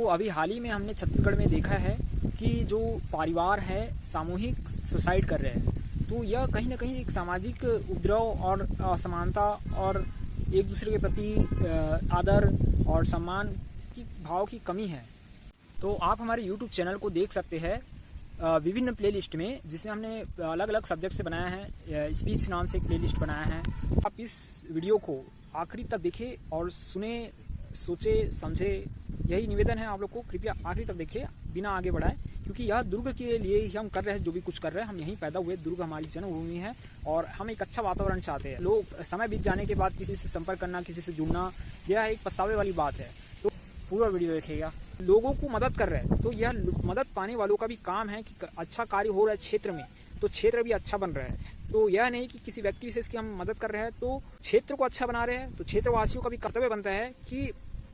तो अभी हाल ही में हमने छत्तीसगढ़ में देखा है कि जो परिवार है सामूहिक सुसाइड कर रहे हैं, तो यह कहीं ना कहीं एक सामाजिक उपद्रव और असमानता और एक दूसरे के प्रति आदर और सम्मान की भाव की कमी है। तो आप हमारे YouTube चैनल को देख सकते हैं विभिन्न प्लेलिस्ट में, जिसमें हमने अलग अलग सब्जेक्ट से बनाया है। स्पीच नाम से एक प्लेलिस्ट बनाया है। आप इस वीडियो को आखिरी तक देखें और सुने, सोचे, समझे। यही निवेदन है आप लोग को, कृपया आखिरी तक देखें, बिना आगे बढ़ाएं, क्योंकि यह दुर्ग के लिए ही हम कर रहे हैं। जो भी कुछ कर रहे हैं, हम यहीं पैदा हुए, दुर्ग हमारी जन्मभूमि है और हम एक अच्छा वातावरण चाहते हैं। लोग समय बीत जाने के बाद किसी से संपर्क करना, किसी से जुड़ना, यह एक पछतावे वाली बात है। तो पूरा वीडियो देखिएगा। लोगों को मदद कर रहे हैं, तो यह मदद पाने वालों का भी काम है कि अच्छा कार्य हो रहा है क्षेत्र में, तो क्षेत्र भी अच्छा बन रहा है। तो यह नहीं कि किसी व्यक्ति विशेष की हम मदद कर रहे हैं तो क्षेत्र को अच्छा बना रहे हैं। तो क्षेत्रवासियों का भी कर्तव्य बनता है कि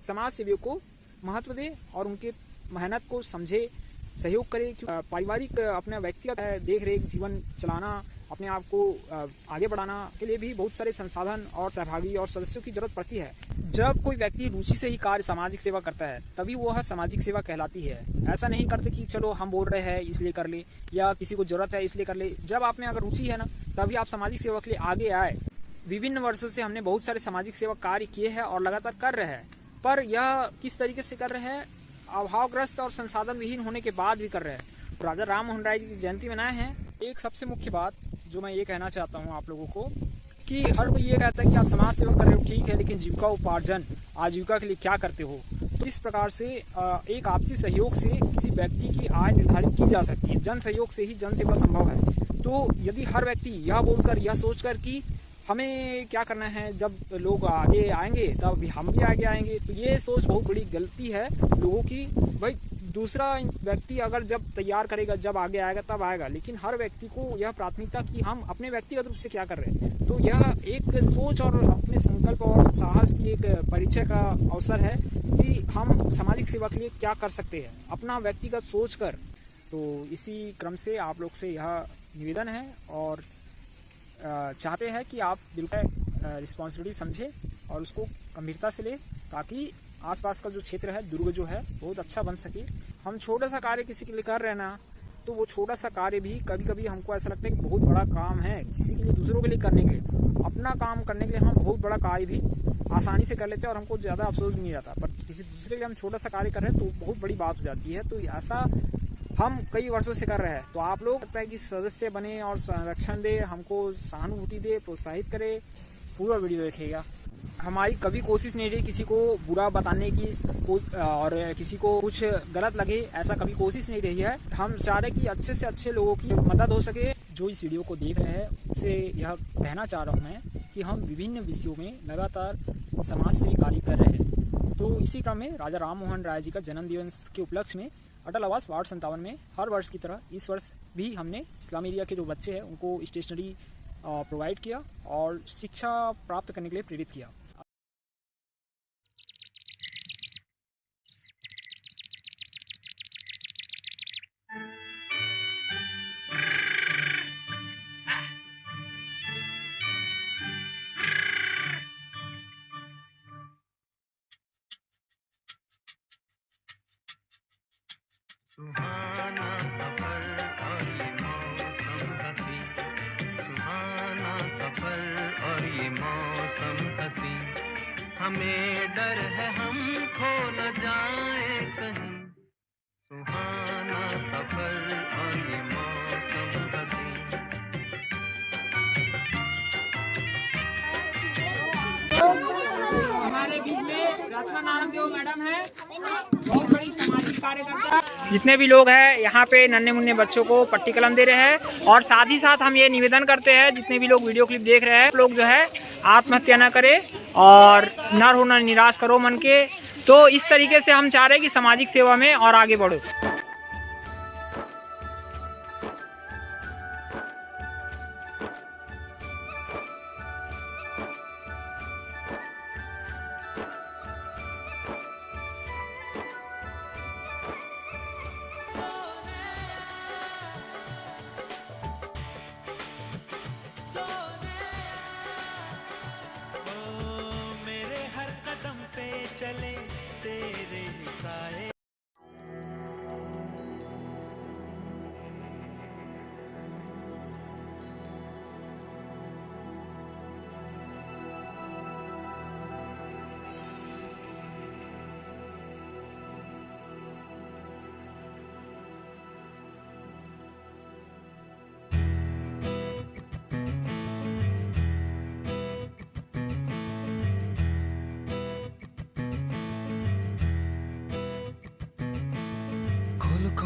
समाज सेवियों को महत्व दे और उनके मेहनत को समझे, सहयोग करे। पारिवारिक अपना व्यक्तिगत देख रेख जीवन चलाना, अपने आप को आगे बढ़ाना के लिए भी बहुत सारे संसाधन और सहभागी और सदस्यों की जरूरत पड़ती है। जब कोई व्यक्ति रुचि से ही कार्य सामाजिक सेवा करता है, तभी वह सामाजिक सेवा कहलाती है। ऐसा नहीं करते कि चलो हम बोल रहे हैं इसलिए कर ले, या किसी को जरूरत है इसलिए कर ले। जब आप में अगर रुचि है ना, तभी आप सामाजिक सेवा के लिए आगे आए। विभिन्न वर्षों से हमने बहुत सारे सामाजिक सेवा कार्य किए हैं और लगातार कर रहे हैं, पर यह किस तरीके से कर रहे हैं, अभावग्रस्त और संसाधन विहीन होने के बाद भी कर रहे हैं। राजा राम मोहन राय जी की जयंती मनाए हैं। एक सबसे मुख्य बात जो मैं ये कहना चाहता हूँ आप लोगों को, कि हर कोई ये कहता है कि आप समाज सेवा कर रहे हो, ठीक है, लेकिन जीविका उपार्जन, आजीविका के लिए क्या करते हो। तो इस प्रकार से एक आपसी सहयोग से किसी व्यक्ति की आय निर्धारित की जा सकती है। जन सहयोग से ही जन सेवा संभव है। तो यदि हर व्यक्ति यह बोलकर, यह सोचकर कि हमें क्या करना है, जब लोग आगे आएंगे तब हम भी आगे आएंगे, तो ये सोच बहुत बड़ी गलती है लोगों की। भाई दूसरा व्यक्ति अगर जब तैयार करेगा, जब आगे आएगा तब आएगा, लेकिन हर व्यक्ति को यह प्राथमिकता कि हम अपने व्यक्तिगत रूप से क्या कर रहे हैं। तो यह एक सोच और अपने संकल्प और साहस की एक परिचय का अवसर है कि हम सामाजिक सेवा के लिए क्या कर सकते हैं, अपना व्यक्तिगत सोच कर। तो इसी क्रम से आप लोग से यह निवेदन है और चाहते हैं कि आप बिल्कुल रिस्पॉन्सिबिलिटी समझे और उसको गंभीरता से ले, ताकि आसपास का जो क्षेत्र है, दुर्ग जो है, बहुत अच्छा बन सके। हम छोटा सा कार्य किसी के लिए कर रहे हैं ना, तो वो छोटा सा कार्य भी कभी कभी हमको ऐसा लगता है कि बहुत बड़ा काम है किसी के लिए, दूसरों के लिए करने के लिए। अपना काम करने के लिए हम बहुत बड़ा कार्य भी आसानी से कर लेते हैं और हमको ज़्यादा अफसोस नहीं आता, पर किसी दूसरे के लिए हम छोटा सा कार्य कर रहे हैं तो बहुत बड़ी बात हो जाती है। तो ऐसा हम कई वर्षों से कर रहे हैं। तो आप लोग लगता है कि सदस्य बने और संरक्षण दे, हमको सहानुभूति दे, प्रोत्साहित करे। पूरा वीडियो देखिएगा। हमारी कभी कोशिश नहीं रही किसी को बुरा बताने की और किसी को कुछ गलत लगे, ऐसा कभी कोशिश नहीं रही है। हम चाह रहे कि अच्छे से अच्छे लोगों की मदद हो सके। जो इस वीडियो को देख रहे हैं उससे यह कहना चाह रहा हूँ मैं कि हम विभिन्न विषयों में लगातार समाज सेवी कार्य कर रहे हैं। तो इसी क्रम में राजा राम मोहन राय जी का जन्म दिवस के उपलक्ष्य में अटल आवास वार्ड 57 में हर वर्ष की तरह इस वर्ष भी हमने इस्लामी एरिया के जो बच्चे हैं उनको स्टेशनरी प्रोवाइड किया और शिक्षा प्राप्त करने के लिए प्रेरित किया। सुहाना सफर और ये मौसम हसी, सुहाना सफर और ये मौसम हसी, हमें डर है हम खो न जाए कहीं, सुहाना सफर और ये मौसम हसी। हमारे बीच में रत्ना नारायण मैडम है, बहुत बड़ी सामाजिक कार्यकर्ता। जितने भी लोग हैं यहाँ पे नन्हे मुन्ने बच्चों को पट्टी कलम दे रहे हैं। और साथ ही साथ हम ये निवेदन करते हैं, जितने भी लोग वीडियो क्लिप देख रहे हैं, लोग जो है आत्महत्या न करें और न रोना निराश करो मन के। तो इस तरीके से हम चाह रहे हैं कि सामाजिक सेवा में और आगे बढ़ो।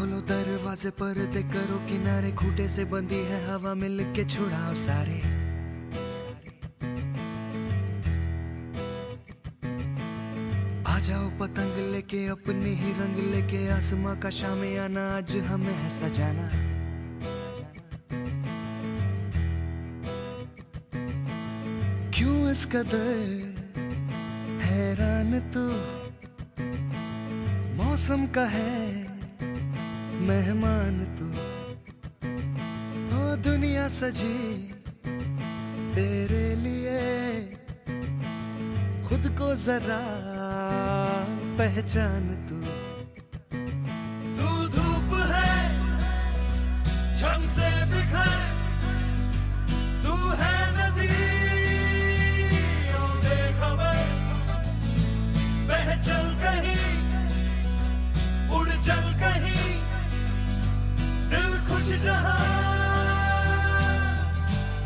खोलो दरवाजे पर्दे करो किनारे, खूंटे से बंदी है हवा मिल के छुड़ाओ सारे। आ जाओ पतंग लेके अपने ही रंग लेके, आसमां का शामियाना आज हमें है सजाना। क्यों इस कदर हैरान तू, मौसम का है मेहमान तू। ओ दुनिया सजी तेरे लिए, खुद को जरा पहचान तू। तू धूप है झम से बिखर, तू है नदी बेखबर, बह चल कहीं उड़ चल कहीं, दिल खुश जहां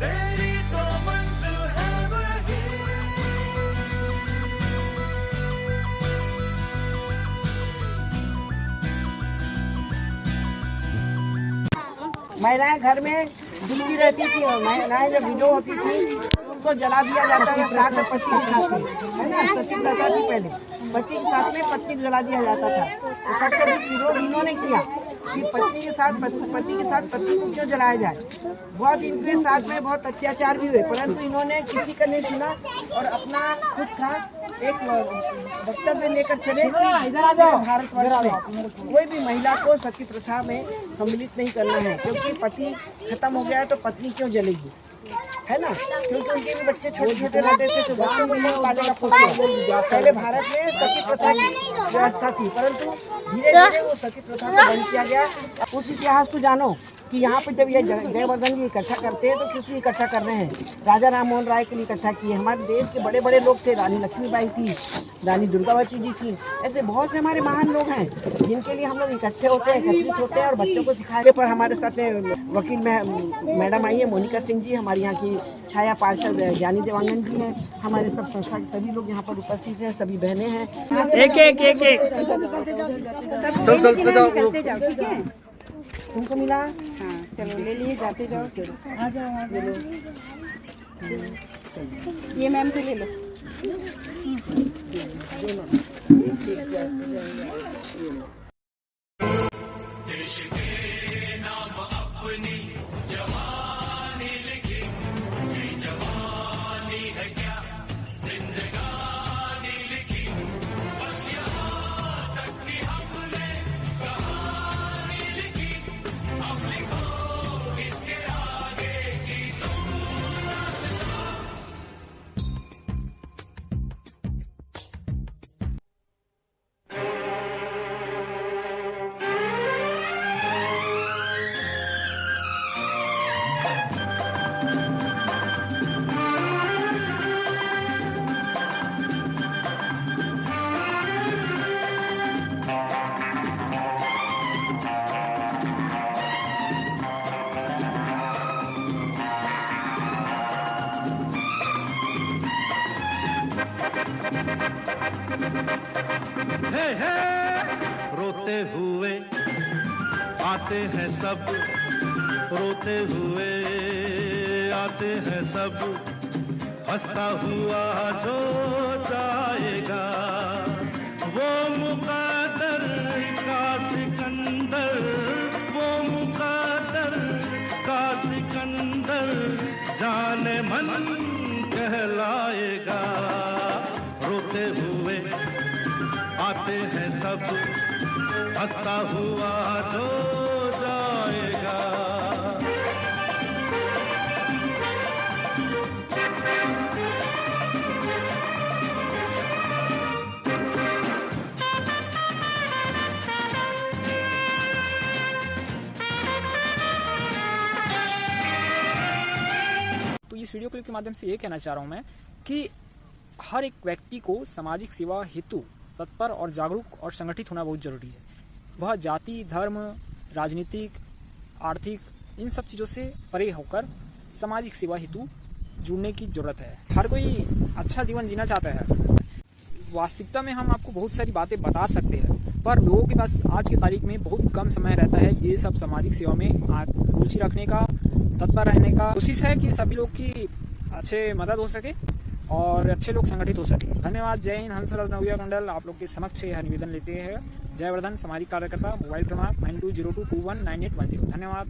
तेरी तो मंजिल है वही। महिलाएं घर में जिंदी रहती थी और महिलाएं जब विधवा होती थी तो उनको जला दिया जाता था साथ में पत्नी के साथ में, है ना। सती प्रथा थी पहले, पति के साथ में पत्नी को जला दिया जाता था। तो सबसे अधिक विरोध इन्होंने किया कि पति के साथ पत्नी को क्यों जलाया जाए। बहुत इनके साथ में बहुत अत्याचार भी हुए, परंतु इन्होंने किसी का नहीं सुना और अपना खुद का एक वक्तव्य लेकर चले कि भारतवर्ष में कोई भी महिला को सती प्रथा में सम्मिलित नहीं करना है, क्योंकि पति खत्म हो गया है तो पत्नी क्यों जलेगी, है ना। क्योंकि उनके भी बच्चे छोटे छोटे रहते थे तो बच्चों को नहीं पालेगा पोसेगा। पहले भारत में सती प्रथा की व्यवस्था थी, परंतु धीरे धीरे वो सती प्रथा को बंद किया गया। उस इतिहास को जानो कि यहाँ पे जब ये जयवर्धन जी इकट्ठा करते हैं तो किस लिए इकट्ठा कर रहे हैं। राजा राम मोहन राय के लिए इकट्ठा किए। हमारे देश के बड़े बड़े लोग थे, रानी लक्ष्मीबाई थी, रानी दुर्गावती जी थी, ऐसे बहुत से हमारे महान लोग हैं जिनके लिए हम लोग इकट्ठे होते हैं, एकत्रित होते हैं और बच्चों को सिखाने पर हमारे साथ में वकील मैडम आई है मोनिका सिंह जी, हमारे यहाँ की छाया पार्षद ज्ञानी देवांगन जी हैं, हमारे सब संस्था के सभी लोग यहाँ पर उपस्थित हैं, सभी बहनें हैं। तुमको मिला? हाँ चलो ले लिए, जाते जाओ। आ जाओ ये मैम को ले लो। देश के नाम अपनी जवानी लिखी, ये जवानी है क्या जिंदगानी लिखी, बस यहाँ तक कि हमने कहानी लिखी, अब लिखो इसके आगे की रोते हुए आते हैं सब, रोते हुए आते हैं सब, हंसता हुआ जो जाएगा वो मुकद्दर का सिकंदर, वो मुकद्दर का सिकंदर जाने मन कहलाएगा। रोते हुए आते हैं सब, हंसता हुआ जो जाएगा। तो इस वीडियो क्लिप के माध्यम से ये कहना चाह रहा हूँ मैं कि हर एक व्यक्ति को सामाजिक सेवा हेतु तत्पर और जागरूक और संगठित होना बहुत जरूरी है। वह जाति, धर्म, राजनीतिक, आर्थिक इन सब चीज़ों से परे होकर सामाजिक सेवा हेतु जुड़ने की जरूरत है। हर कोई अच्छा जीवन जीना चाहता है। वास्तविकता में हम आपको बहुत सारी बातें बता सकते हैं, पर लोगों के पास आज की तारीख में बहुत कम समय रहता है ये सब सामाजिक सेवा में रुचि रखने का, तत्पर रहने का। कोशिश है कि सभी लोग की अच्छे मदद हो सके और अच्छे लोग संगठित हो सके। धन्यवाद। जय हिंद। हंसराज नवयुवा मंडल आप लोग के समक्ष यह निवेदन लेते हैं। जयवर्धन सामाजिक कार्यकर्ता, मोबाइल क्रमांक 9202219810। धन्यवाद।